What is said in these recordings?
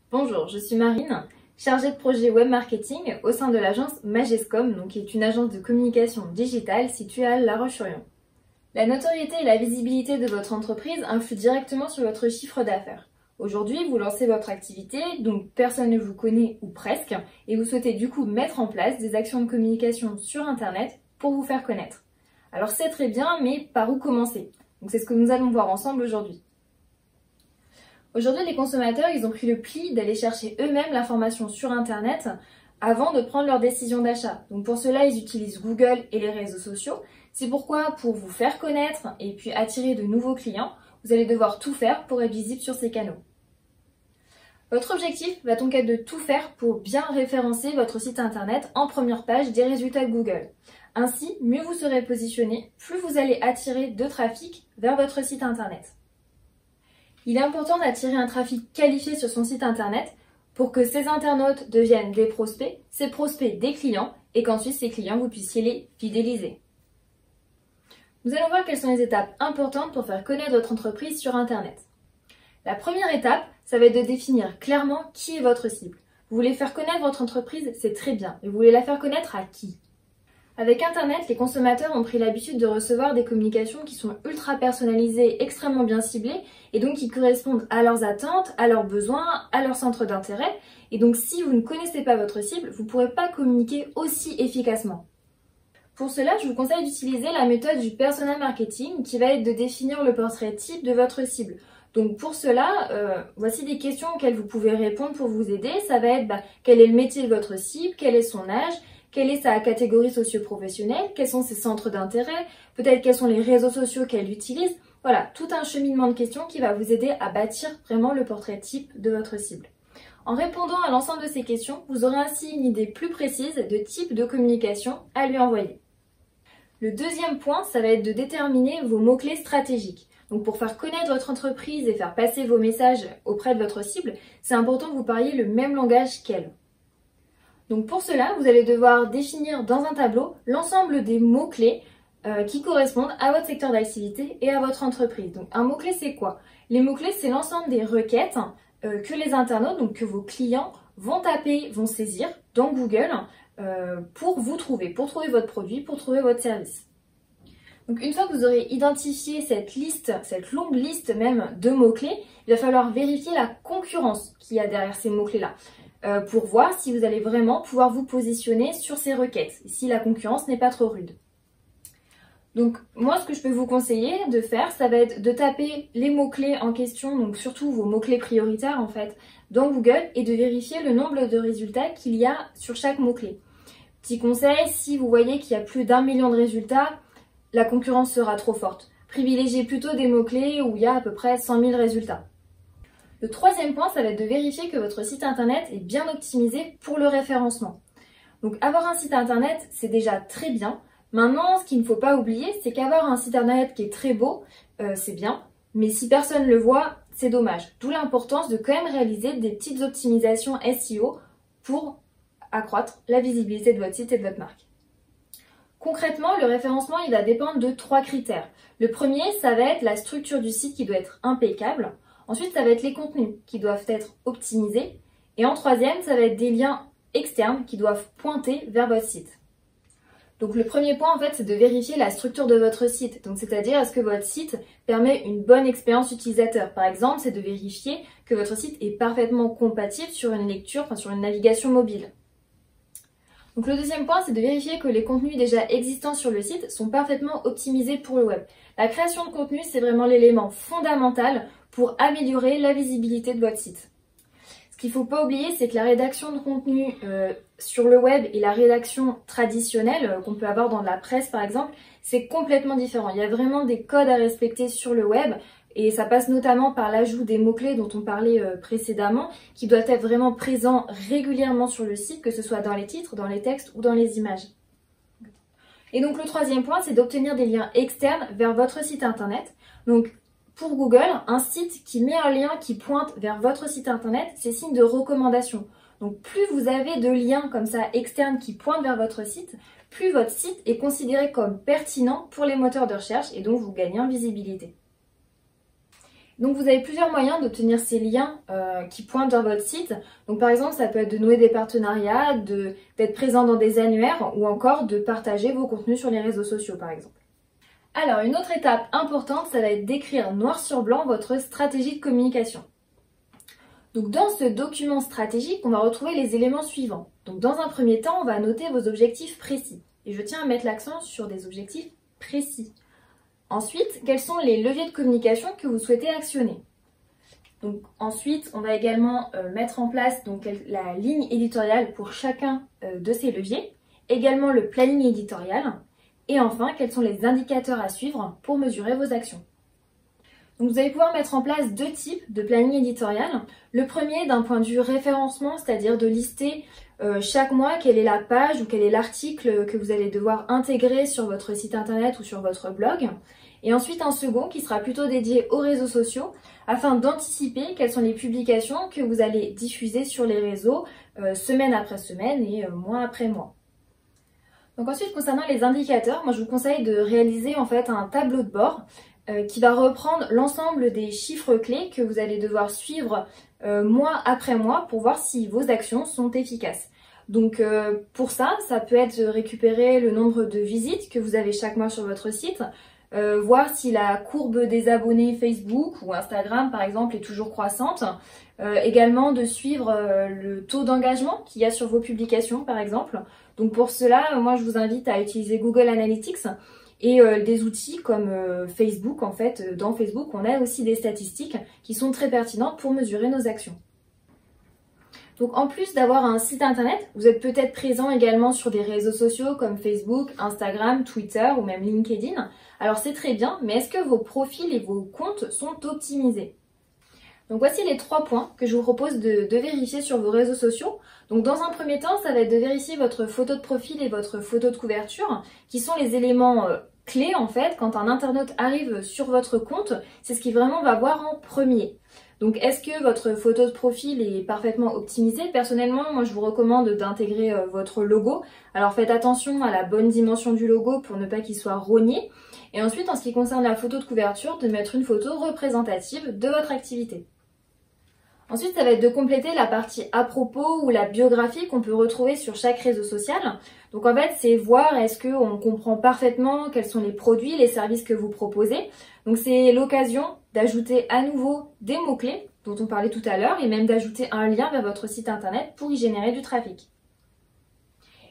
Bonjour, je suis Marine, chargée de projet web marketing au sein de l'agence Magescom, qui est une agence de communication digitale située à La Roche-sur-Yon. La notoriété et la visibilité de votre entreprise influent directement sur votre chiffre d'affaires. Aujourd'hui, vous lancez votre activité, donc personne ne vous connaît ou presque, et vous souhaitez du coup mettre en place des actions de communication sur Internet pour vous faire connaître. Alors c'est très bien, mais par où commencer? Donc c'est ce que nous allons voir ensemble aujourd'hui. Aujourd'hui, les consommateurs, ils ont pris le pli d'aller chercher eux-mêmes l'information sur Internet avant de prendre leur décision d'achat. Donc pour cela, ils utilisent Google et les réseaux sociaux. C'est pourquoi, pour vous faire connaître et puis attirer de nouveaux clients, vous allez devoir tout faire pour être visible sur ces canaux. Votre objectif va donc être de tout faire pour bien référencer votre site Internet en première page des résultats de Google. Ainsi, mieux vous serez positionné, plus vous allez attirer de trafic vers votre site Internet. Il est important d'attirer un trafic qualifié sur son site Internet pour que ces internautes deviennent des prospects, ces prospects des clients et qu'ensuite ces clients vous puissiez les fidéliser. Nous allons voir quelles sont les étapes importantes pour faire connaître votre entreprise sur Internet. La première étape, ça va être de définir clairement qui est votre cible. Vous voulez faire connaître votre entreprise, c'est très bien, mais vous voulez la faire connaître à qui? Avec Internet, les consommateurs ont pris l'habitude de recevoir des communications qui sont ultra personnalisées, extrêmement bien ciblées, et donc qui correspondent à leurs attentes, à leurs besoins, à leur centre d'intérêt. Et donc si vous ne connaissez pas votre cible, vous ne pourrez pas communiquer aussi efficacement. Pour cela, je vous conseille d'utiliser la méthode du personal marketing qui va être de définir le portrait type de votre cible. Donc pour cela, voici des questions auxquelles vous pouvez répondre pour vous aider. Ça va être quel est le métier de votre cible, quel est son âge, quelle est sa catégorie socio-professionnelle, quels sont ses centres d'intérêt, peut-être quels sont les réseaux sociaux qu'elle utilise. Voilà, tout un cheminement de questions qui va vous aider à bâtir vraiment le portrait type de votre cible. En répondant à l'ensemble de ces questions, vous aurez ainsi une idée plus précise de type de communication à lui envoyer. Le deuxième point, ça va être de déterminer vos mots-clés stratégiques. Donc pour faire connaître votre entreprise et faire passer vos messages auprès de votre cible, c'est important que vous parliez le même langage qu'elle. Donc pour cela, vous allez devoir définir dans un tableau l'ensemble des mots-clés qui correspondent à votre secteur d'activité et à votre entreprise. Donc un mot-clé, c'est quoi? Les mots-clés, c'est l'ensemble des requêtes que les internautes, donc que vos clients vont taper, vont saisir dans Google pour vous trouver, pour trouver votre produit, pour trouver votre service. Donc une fois que vous aurez identifié cette liste, cette longue liste même de mots-clés, il va falloir vérifier la concurrence qu'il y a derrière ces mots-clés-là. Pour voir si vous allez vraiment pouvoir vous positionner sur ces requêtes, si la concurrence n'est pas trop rude. Donc moi, ce que je peux vous conseiller de faire, ça va être de taper les mots-clés en question, donc surtout vos mots-clés prioritaires en fait, dans Google et de vérifier le nombre de résultats qu'il y a sur chaque mot-clé. Petit conseil, si vous voyez qu'il y a plus d'1 million de résultats, la concurrence sera trop forte. Privilégiez plutôt des mots-clés où il y a à peu près 100 000 résultats. Le troisième point, ça va être de vérifier que votre site internet est bien optimisé pour le référencement. Donc avoir un site internet, c'est déjà très bien. Maintenant, ce qu'il ne faut pas oublier, c'est qu'avoir un site internet qui est très beau, c'est bien. Mais si personne ne le voit, c'est dommage. D'où l'importance de quand même réaliser des petites optimisations SEO pour accroître la visibilité de votre site et de votre marque. Concrètement, le référencement, il va dépendre de 3 critères. Le premier, ça va être la structure du site qui doit être impeccable. Ensuite, ça va être les contenus qui doivent être optimisés. Et en troisième, ça va être des liens externes qui doivent pointer vers votre site. Donc le premier point, en fait, c'est de vérifier la structure de votre site. Donc c'est-à-dire, est-ce que votre site permet une bonne expérience utilisateur? Par exemple, c'est de vérifier que votre site est parfaitement compatible sur une lecture, sur une navigation mobile. Donc le deuxième point, c'est de vérifier que les contenus déjà existants sur le site sont parfaitement optimisés pour le web. La création de contenu, c'est vraiment l'élément fondamental pour améliorer la visibilité de votre site. Ce qu'il ne faut pas oublier, c'est que la rédaction de contenu sur le web et la rédaction traditionnelle qu'on peut avoir dans la presse par exemple, c'est complètement différent. Il y a vraiment des codes à respecter sur le web et ça passe notamment par l'ajout des mots-clés dont on parlait précédemment qui doivent être vraiment présents régulièrement sur le site, que ce soit dans les titres, dans les textes ou dans les images. Et donc le troisième point, c'est d'obtenir des liens externes vers votre site internet. Donc pour Google, un site qui met un lien qui pointe vers votre site internet, c'est signe de recommandation. Donc plus vous avez de liens comme ça externes qui pointent vers votre site, plus votre site est considéré comme pertinent pour les moteurs de recherche et donc vous gagnez en visibilité. Donc vous avez plusieurs moyens d'obtenir ces liens qui pointent vers votre site. Donc par exemple, ça peut être de nouer des partenariats, d'être présent dans des annuaires ou encore de partager vos contenus sur les réseaux sociaux par exemple. Alors une autre étape importante, ça va être d'écrire noir sur blanc votre stratégie de communication. Donc dans ce document stratégique, on va retrouver les éléments suivants. Donc dans un premier temps, on va noter vos objectifs précis. Et je tiens à mettre l'accent sur des objectifs précis. Ensuite, quels sont les leviers de communication que vous souhaitez actionner? Donc ensuite, on va également mettre en place la ligne éditoriale pour chacun de ces leviers, également le planning éditorial, et enfin, quels sont les indicateurs à suivre pour mesurer vos actions. Donc vous allez pouvoir mettre en place deux types de planning éditorial. Le premier d'un point de vue référencement, c'est-à-dire de lister chaque mois quelle est la page ou quel est l'article que vous allez devoir intégrer sur votre site internet ou sur votre blog. Et ensuite un second qui sera plutôt dédié aux réseaux sociaux afin d'anticiper quelles sont les publications que vous allez diffuser sur les réseaux semaine après semaine et mois après mois. Donc ensuite concernant les indicateurs, moi je vous conseille de réaliser en fait un tableau de bord qui va reprendre l'ensemble des chiffres clés que vous allez devoir suivre mois après mois pour voir si vos actions sont efficaces. Donc pour ça peut être récupérer le nombre de visites que vous avez chaque mois sur votre site, voir si la courbe des abonnés Facebook ou Instagram par exemple est toujours croissante, également de suivre le taux d'engagement qu'il y a sur vos publications par exemple. Donc pour cela, moi je vous invite à utiliser Google Analytics et des outils comme Facebook. En fait, dans Facebook, on a aussi des statistiques qui sont très pertinentes pour mesurer nos actions. Donc en plus d'avoir un site internet, vous êtes peut-être présent également sur des réseaux sociaux comme Facebook, Instagram, Twitter ou même LinkedIn. Alors c'est très bien, mais est-ce que vos profils et vos comptes sont optimisés? Donc voici les 3 points que je vous propose de vérifier sur vos réseaux sociaux. Donc dans un premier temps, ça va être de vérifier votre photo de profil et votre photo de couverture, qui sont les éléments clés en fait. Quand un internaute arrive sur votre compte, c'est ce qu'il vraiment va voir en premier. Donc est-ce que votre photo de profil est parfaitement optimisée? Personnellement, moi je vous recommande d'intégrer votre logo. Alors faites attention à la bonne dimension du logo pour ne pas qu'il soit rogné. Et ensuite, en ce qui concerne la photo de couverture, de mettre une photo représentative de votre activité. Ensuite, ça va être de compléter la partie à propos ou la biographie qu'on peut retrouver sur chaque réseau social. Donc en fait, c'est voir est-ce qu'on comprend parfaitement quels sont les produits, les services que vous proposez. Donc c'est l'occasion d'ajouter à nouveau des mots-clés dont on parlait tout à l'heure et même d'ajouter un lien vers votre site internet pour y générer du trafic.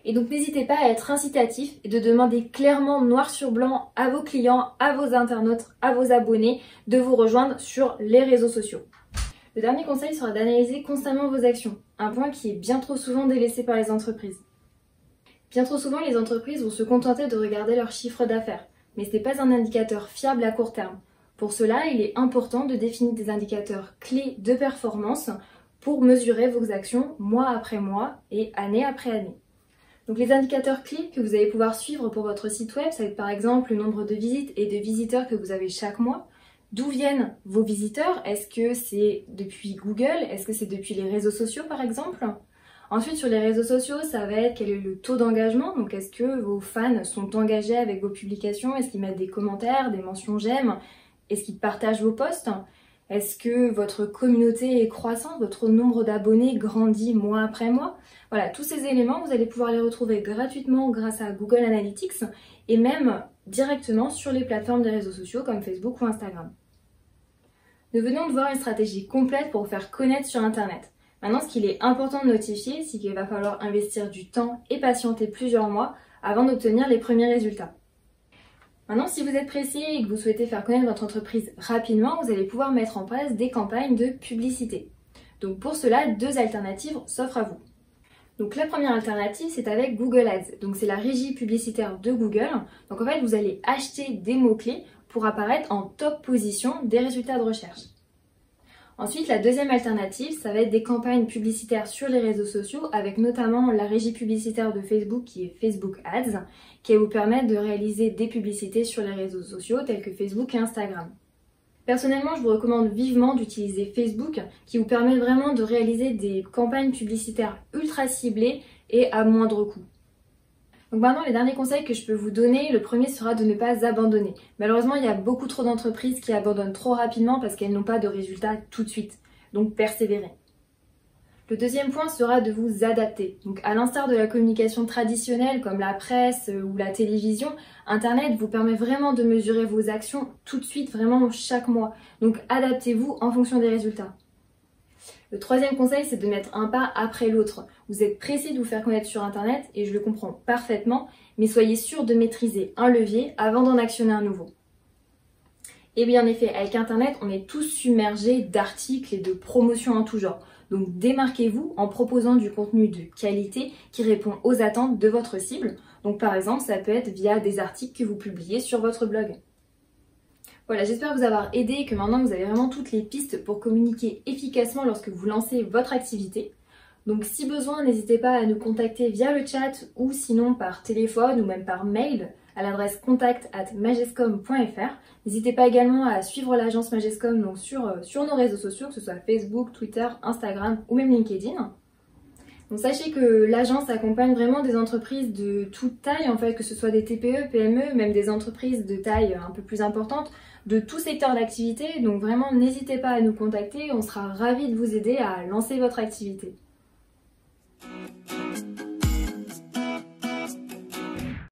Et donc n'hésitez pas à être incitatif et de demander clairement noir sur blanc à vos clients, à vos internautes, à vos abonnés de vous rejoindre sur les réseaux sociaux. Le dernier conseil sera d'analyser constamment vos actions, un point qui est bien trop souvent délaissé par les entreprises. Bien trop souvent, les entreprises vont se contenter de regarder leur chiffre d'affaires, mais ce n'est pas un indicateur fiable à court terme. Pour cela, il est important de définir des indicateurs clés de performance pour mesurer vos actions mois après mois et année après année. Donc les indicateurs clés que vous allez pouvoir suivre pour votre site web, ça va être par exemple le nombre de visites et de visiteurs que vous avez chaque mois. D'où viennent vos visiteurs? Est-ce que c'est depuis Google? Est-ce que c'est depuis les réseaux sociaux par exemple? Ensuite, sur les réseaux sociaux, ça va être quel est le taux d'engagement. Donc est-ce que vos fans sont engagés avec vos publications? Est-ce qu'ils mettent des commentaires, des mentions j'aime? Est-ce qu'ils partagent vos posts? Est-ce que votre communauté est croissante? Votre nombre d'abonnés grandit mois après mois? Voilà, tous ces éléments, vous allez pouvoir les retrouver gratuitement grâce à Google Analytics et même directement sur les plateformes des réseaux sociaux comme Facebook ou Instagram. Nous venons de voir une stratégie complète pour vous faire connaître sur Internet. Maintenant, ce qu'il est important de notifier, c'est qu'il va falloir investir du temps et patienter plusieurs mois avant d'obtenir les premiers résultats. Maintenant, si vous êtes pressé et que vous souhaitez faire connaître votre entreprise rapidement, vous allez pouvoir mettre en place des campagnes de publicité. Donc pour cela, 2 alternatives s'offrent à vous. Donc la première alternative, c'est avec Google Ads. Donc c'est la régie publicitaire de Google. Donc en fait, vous allez acheter des mots-clés pour apparaître en top position des résultats de recherche. Ensuite, la deuxième alternative, ça va être des campagnes publicitaires sur les réseaux sociaux avec notamment la régie publicitaire de Facebook qui est Facebook Ads, qui va vous permettre de réaliser des publicités sur les réseaux sociaux tels que Facebook et Instagram. Personnellement, je vous recommande vivement d'utiliser Facebook qui vous permet vraiment de réaliser des campagnes publicitaires ultra ciblées et à moindre coût. Donc maintenant, les derniers conseils que je peux vous donner, le premier sera de ne pas abandonner. Malheureusement, il y a beaucoup trop d'entreprises qui abandonnent trop rapidement parce qu'elles n'ont pas de résultats tout de suite. Donc persévérez. Le deuxième point sera de vous adapter. Donc à l'instar de la communication traditionnelle comme la presse ou la télévision, Internet vous permet vraiment de mesurer vos actions tout de suite, vraiment chaque mois. Donc adaptez-vous en fonction des résultats. Le troisième conseil, c'est de mettre un pas après l'autre. Vous êtes pressé de vous faire connaître sur Internet et je le comprends parfaitement, mais soyez sûr de maîtriser un levier avant d'en actionner un nouveau. Et bien en effet, avec Internet, on est tous submergés d'articles et de promotions en tout genre. Donc démarquez-vous en proposant du contenu de qualité qui répond aux attentes de votre cible. Donc par exemple, ça peut être via des articles que vous publiez sur votre blog. Voilà, j'espère vous avoir aidé et que maintenant vous avez vraiment toutes les pistes pour communiquer efficacement lorsque vous lancez votre activité. Donc si besoin, n'hésitez pas à nous contacter via le chat ou sinon par téléphone ou même par mail à l'adresse contact@magescom.fr. N'hésitez pas également à suivre l'agence Magescom donc sur nos réseaux sociaux, que ce soit Facebook, Twitter, Instagram ou même LinkedIn. Donc sachez que l'agence accompagne vraiment des entreprises de toute taille, en fait, que ce soit des TPE, PME, même des entreprises de taille un peu plus importante, de tout secteur d'activité. Donc vraiment, n'hésitez pas à nous contacter, on sera ravis de vous aider à lancer votre activité.